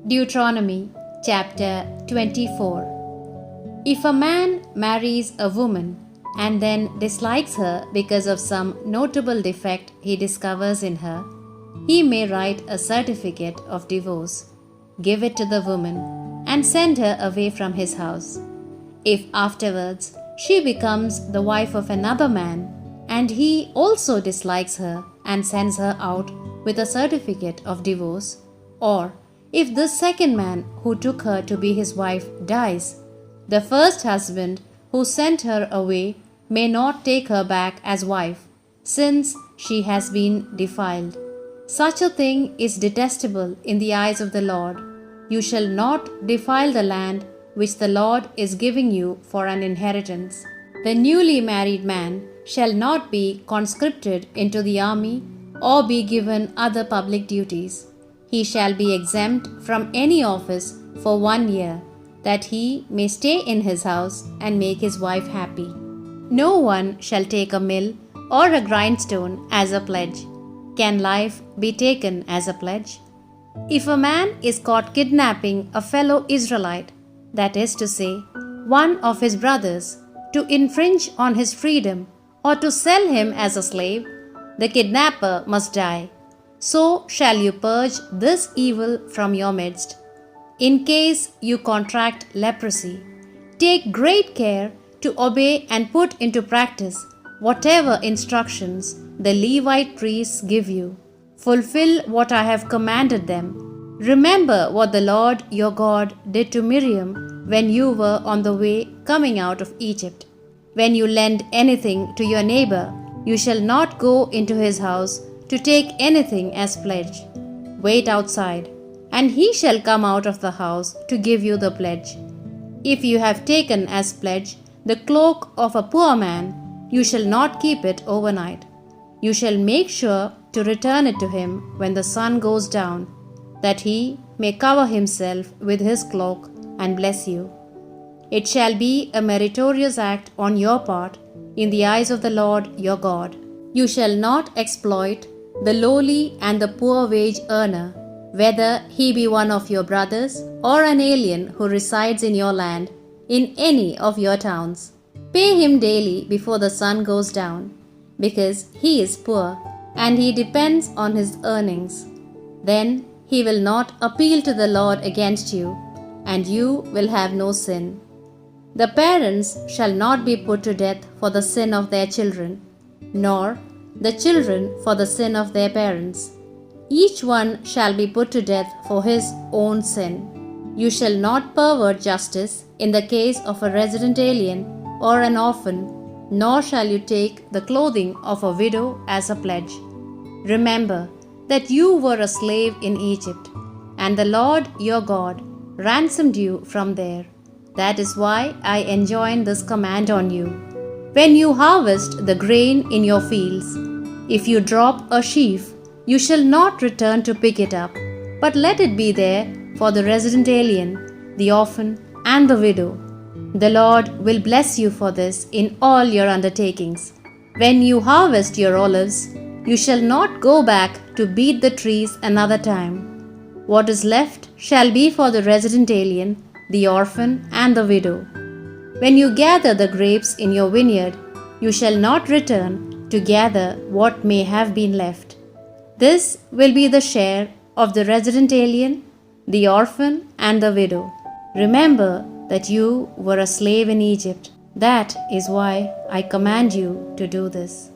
Deuteronomy chapter 24. If a man marries a woman and then dislikes her because of some notable defect he discovers in her, he may write a certificate of divorce, give it to the woman, and send her away from his house. If afterwards she becomes the wife of another man, and he also dislikes her and sends her out with a certificate of divorce, or if this second man who took her to be his wife dies, the first husband who sent her away may not take her back as wife, since she has been defiled. Such a thing is detestable in the eyes of the Lord. You shall not defile the land which the Lord is giving you for an inheritance. The newly married man shall not be conscripted into the army or be given other public duties. He shall be exempt from any office for 1 year, that he may stay in his house and make his wife happy. No one shall take a mill or a grindstone as a pledge. Can life be taken as a pledge? If a man is caught kidnapping a fellow Israelite, that is to say, one of his brothers, to infringe on his freedom or to sell him as a slave, the kidnapper must die. So shall you purge this evil from your midst. In case you contract leprosy, take great care to obey and put into practice whatever instructions the Levite priests give you. Fulfill what I have commanded them. Remember what the Lord your God did to Miriam when you were on the way coming out of Egypt. When you lend anything to your neighbor, you shall not go into his house to take anything as pledge. Wait outside, and he shall come out of the house to give you the pledge. If you have taken as pledge the cloak of a poor man, you shall not keep it overnight. You shall make sure to return it to him when the sun goes down, that he may cover himself with his cloak and bless you. It shall be a meritorious act on your part in the eyes of the Lord your God. You shall not exploit the lowly and the poor wage earner, whether he be one of your brothers or an alien who resides in your land, in any of your towns. Pay him daily before the sun goes down, because he is poor and he depends on his earnings. Then he will not appeal to the Lord against you, and you will have no sin. The parents shall not be put to death for the sin of their children, nor the children for the sin of their parents. Each one shall be put to death for his own sin. You shall not pervert justice in the case of a resident alien or an orphan, nor shall you take the clothing of a widow as a pledge. Remember that you were a slave in Egypt, and the Lord your God ransomed you from there. That is why I enjoin this command on you. When you harvest the grain in your fields, if you drop a sheaf, you shall not return to pick it up, but let it be there for the resident alien, the orphan, and the widow. The Lord will bless you for this in all your undertakings. When you harvest your olives, you shall not go back to beat the trees another time. What is left shall be for the resident alien, the orphan, and the widow. When you gather the grapes in your vineyard, you shall not return to gather what may have been left. This will be the share of the resident alien, the orphan, and the widow. Remember that you were a slave in Egypt. That is why I command you to do this.